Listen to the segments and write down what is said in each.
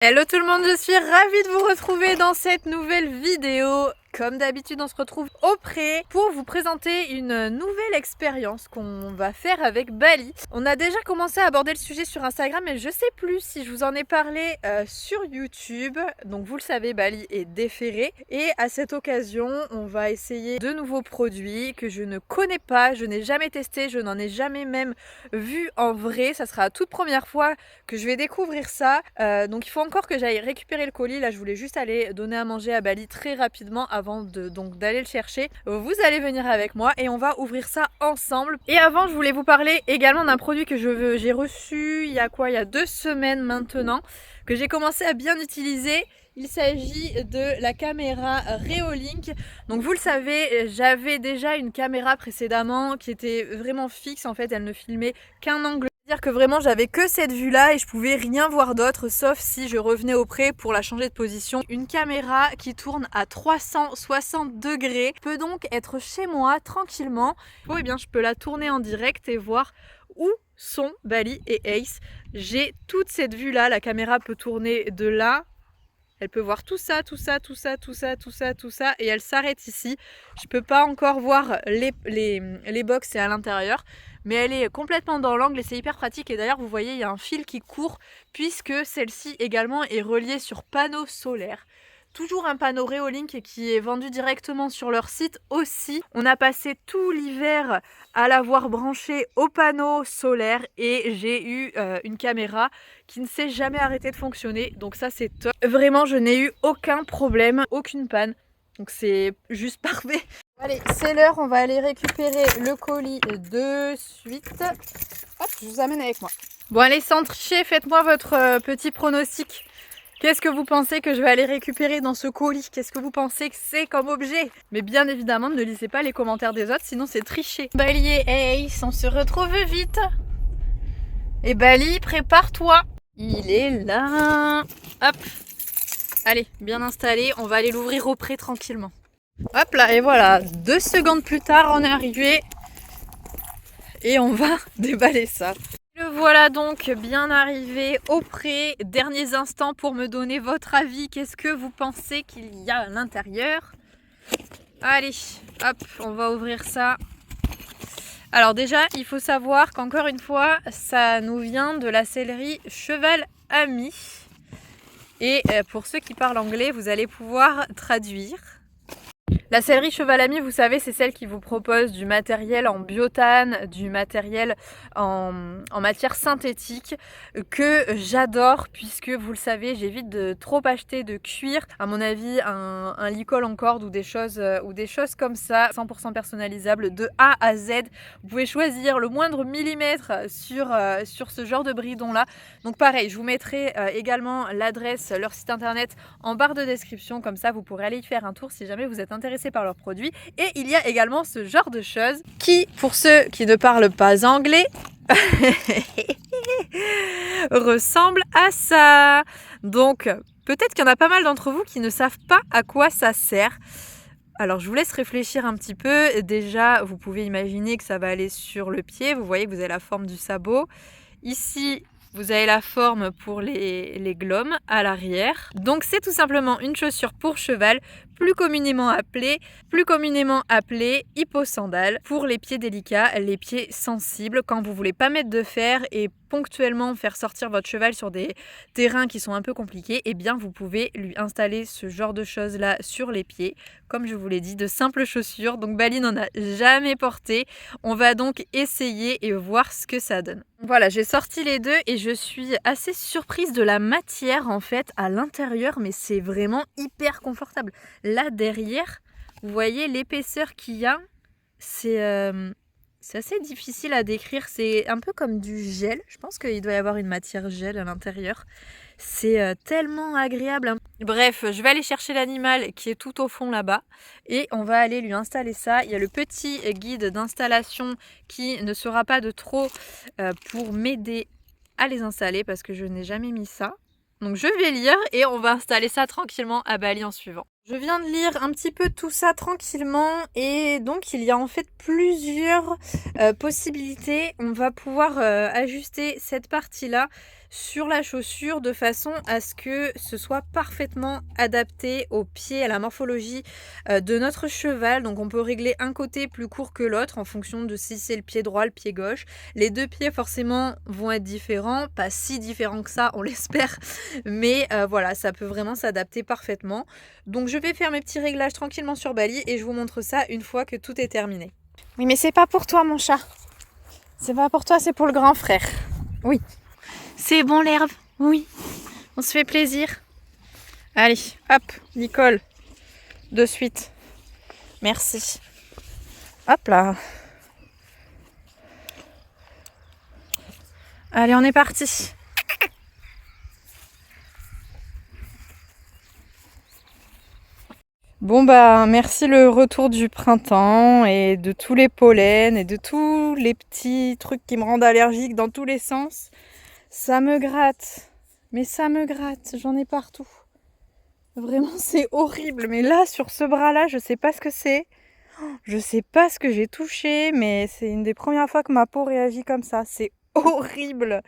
Hello tout le monde, je suis ravie de vous retrouver dans cette nouvelle vidéo. Comme d'habitude, on se retrouve au pré pour vous présenter une nouvelle expérience qu'on va faire avec Bali. On a déjà commencé à aborder le sujet sur Instagram, mais je sais plus si je vous en ai parlé sur YouTube. Donc vous le savez, Bali est déféré. Et à cette occasion, on va essayer de nouveaux produits que je ne connais pas, je n'ai jamais testé, je n'en ai jamais même vu en vrai. Ça sera la toute première fois que je vais découvrir ça. Donc il faut encore que j'aille récupérer le colis. Là, je voulais juste aller donner à manger à Bali très rapidement avant d'aller le chercher. Vous allez venir avec moi et on va ouvrir ça ensemble. Et avant, je voulais vous parler également d'un produit que j'ai reçu il y a 2 semaines maintenant, que j'ai commencé à bien utiliser. Il s'agit de la caméra Reolink. Donc vous le savez, j'avais déjà une caméra précédemment qui était vraiment fixe. En fait, elle ne filmait qu'un angle. Dire que vraiment j'avais que cette vue là et je pouvais rien voir d'autre sauf si je revenais auprès pour la changer de position. Une caméra qui tourne à 360 degrés peut donc être chez moi tranquillement. Et bien je peux la tourner en direct et voir où sont Bali et Ace. J'ai toute cette vue là, la caméra peut tourner de là. Elle peut voir tout ça, tout ça, tout ça, tout ça, tout ça, tout ça, et elle s'arrête ici. Je peux pas encore voir les box et à l'intérieur, mais elle est complètement dans l'angle et c'est hyper pratique. Et d'ailleurs, vous voyez, il y a un fil qui court puisque celle-ci également est reliée sur panneau solaire. Toujours un panneau Reolink qui est vendu directement sur leur site aussi. On a passé tout l'hiver à l'avoir branché au panneau solaire et j'ai eu une caméra qui ne s'est jamais arrêtée de fonctionner. Donc ça c'est top. Vraiment je n'ai eu aucun problème, aucune panne. Donc c'est juste parfait. Allez, c'est l'heure, on va aller récupérer le colis de suite. Hop, je vous amène avec moi. Bon allez, sans tricher, faites-moi votre petit pronostic. Qu'est-ce que vous pensez que je vais aller récupérer dans ce colis? Qu'est-ce que vous pensez que c'est comme objet? Mais bien évidemment, ne lisez pas les commentaires des autres, sinon c'est tricher. Bali et Ace, on se retrouve vite. Et Bali, prépare-toi. Il est là. Hop. Allez, bien installé. On va aller l'ouvrir au pré tranquillement. Hop là, et voilà. 2 secondes plus tard, on est arrivé. Et on va déballer ça. Le voilà donc bien arrivé au pré. Derniers instants pour me donner votre avis. Qu'est-ce que vous pensez qu'il y a à l'intérieur? Allez, hop, on va ouvrir ça. Alors déjà, il faut savoir qu'encore une fois, ça nous vient de la sellerie Cheval Ami. Et pour ceux qui parlent anglais, vous allez pouvoir traduire. La sellerie Cheval Ami, vous savez, c'est celle qui vous propose du matériel en biotane, du matériel en matière synthétique que j'adore puisque vous le savez, j'évite de trop acheter de cuir. À mon avis, un licol en corde ou des choses comme ça, 100% personnalisable de A à Z. Vous pouvez choisir le moindre millimètre sur ce genre de bridon là. Donc pareil, je vous mettrai également l'adresse, leur site internet en barre de description, comme ça vous pourrez aller y faire un tour si jamais vous êtes intéressé par leurs produits. Et il y a également ce genre de choses qui, pour ceux qui ne parlent pas anglais, ressemble à ça. Donc peut-être qu'il y en a pas mal d'entre vous qui ne savent pas à quoi ça sert. Alors je vous laisse réfléchir un petit peu. Déjà, vous pouvez imaginer que ça va aller sur le pied. Vous voyez que vous avez la forme du sabot. Ici, vous avez la forme pour les glomes à l'arrière. Donc c'est tout simplement une chaussure pour cheval, plus communément appelée hipposandale pour les pieds délicats, les pieds sensibles. Quand vous voulez pas mettre de fer et ponctuellement faire sortir votre cheval sur des terrains qui sont un peu compliqués, eh bien vous pouvez lui installer ce genre de choses là sur les pieds. Comme je vous l'ai dit, de simples chaussures. Donc Bali n'en a jamais porté. On va donc essayer et voir ce que ça donne. Voilà, j'ai sorti les deux et je suis assez surprise de la matière en fait à l'intérieur, mais c'est vraiment hyper confortable. Là derrière, vous voyez l'épaisseur qu'il y a, c'est assez difficile à décrire. C'est un peu comme du gel. Je pense qu'il doit y avoir une matière gel à l'intérieur. C'est tellement agréable. Bref, je vais aller chercher l'animal qui est tout au fond là-bas et on va aller lui installer ça. Il y a le petit guide d'installation qui ne sera pas de trop pour m'aider à les installer parce que je n'ai jamais mis ça. Donc je vais lire et on va installer ça tranquillement à Bali en suivant. Je viens de lire un petit peu tout ça tranquillement et donc il y a en fait plusieurs possibilités. On va pouvoir ajuster cette partie-là sur la chaussure de façon à ce que ce soit parfaitement adapté au pied, à la morphologie de notre cheval. Donc on peut régler un côté plus court que l'autre en fonction de si c'est le pied droit, le pied gauche. Les deux pieds forcément vont être différents, pas si différents que ça, on l'espère, mais voilà, ça peut vraiment s'adapter parfaitement. Donc je vais faire mes petits réglages tranquillement sur Bali et je vous montre ça une fois que tout est terminé. Oui, mais c'est pas pour toi mon chat. C'est pas pour toi, c'est pour le grand frère. Oui. C'est bon l'herbe. Oui. On se fait plaisir. Allez, hop, Nicole. De suite. Merci. Hop là. Allez, on est parti. Bon bah merci le retour du printemps et de tous les pollens et de tous les petits trucs qui me rendent allergique dans tous les sens. Ça me gratte, mais ça me gratte, j'en ai partout. Vraiment c'est horrible, mais là sur ce bras-là, je sais pas ce que c'est. Je sais pas ce que j'ai touché, mais c'est une des premières fois que ma peau réagit comme ça. C'est horrible.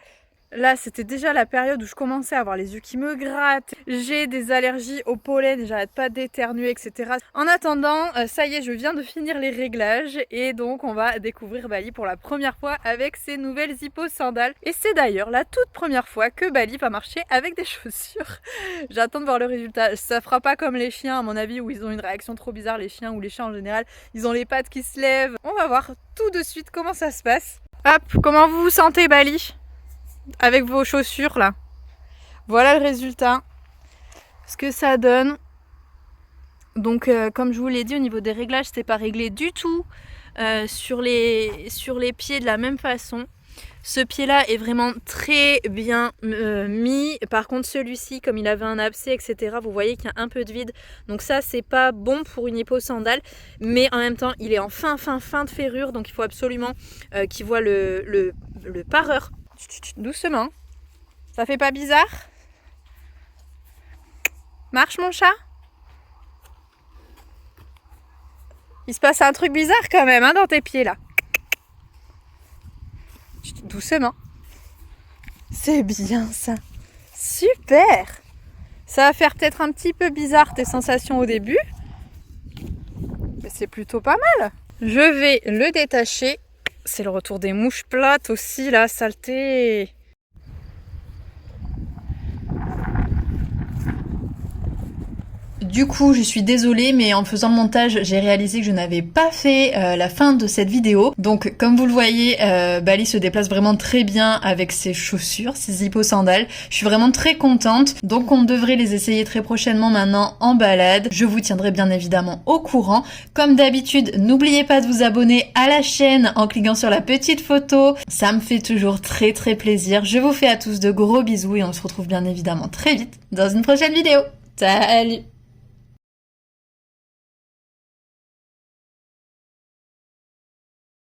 Là, c'était déjà la période où je commençais à avoir les yeux qui me grattent. J'ai des allergies au pollen, j'arrête pas d'éternuer, etc. En attendant, ça y est, je viens de finir les réglages et donc on va découvrir Bali pour la première fois avec ses nouvelles hippo-sandales. Et c'est d'ailleurs la toute première fois que Bali va marcher avec des chaussures. J'attends de voir le résultat. Ça fera pas comme les chiens, à mon avis, où ils ont une réaction trop bizarre, les chiens ou les chats en général. Ils ont les pattes qui se lèvent. On va voir tout de suite comment ça se passe. Hop, comment vous vous sentez, Bali ? Avec vos chaussures là. Voilà le résultat. Ce que ça donne. Donc comme je vous l'ai dit, au niveau des réglages, c'était pas réglé du tout sur les pieds de la même façon. Ce pied là est vraiment très bien mis. Par contre celui-ci, comme il avait un abcès, etc., vous voyez qu'il y a un peu de vide. Donc ça c'est pas bon pour une hippo-sandale. Mais en même temps il est en fin de ferrure. Donc il faut absolument qu'il voit le pareur. Doucement. Ça fait pas bizarre? Marche mon chat? Il se passe un truc bizarre quand même hein, dans tes pieds là. Doucement. C'est bien ça. Super. Ça va faire peut-être un petit peu bizarre tes sensations au début. Mais c'est plutôt pas mal. Je vais le détacher. C'est le retour des mouches plates aussi, la saleté. Du coup, je suis désolée, mais en faisant le montage, j'ai réalisé que je n'avais pas fait la fin de cette vidéo. Donc, comme vous le voyez, Bali se déplace vraiment très bien avec ses chaussures, ses hippo-sandales. Je suis vraiment très contente. Donc, on devrait les essayer très prochainement maintenant en balade. Je vous tiendrai bien évidemment au courant. Comme d'habitude, n'oubliez pas de vous abonner à la chaîne en cliquant sur la petite photo. Ça me fait toujours très plaisir. Je vous fais à tous de gros bisous et on se retrouve bien évidemment très vite dans une prochaine vidéo. Salut!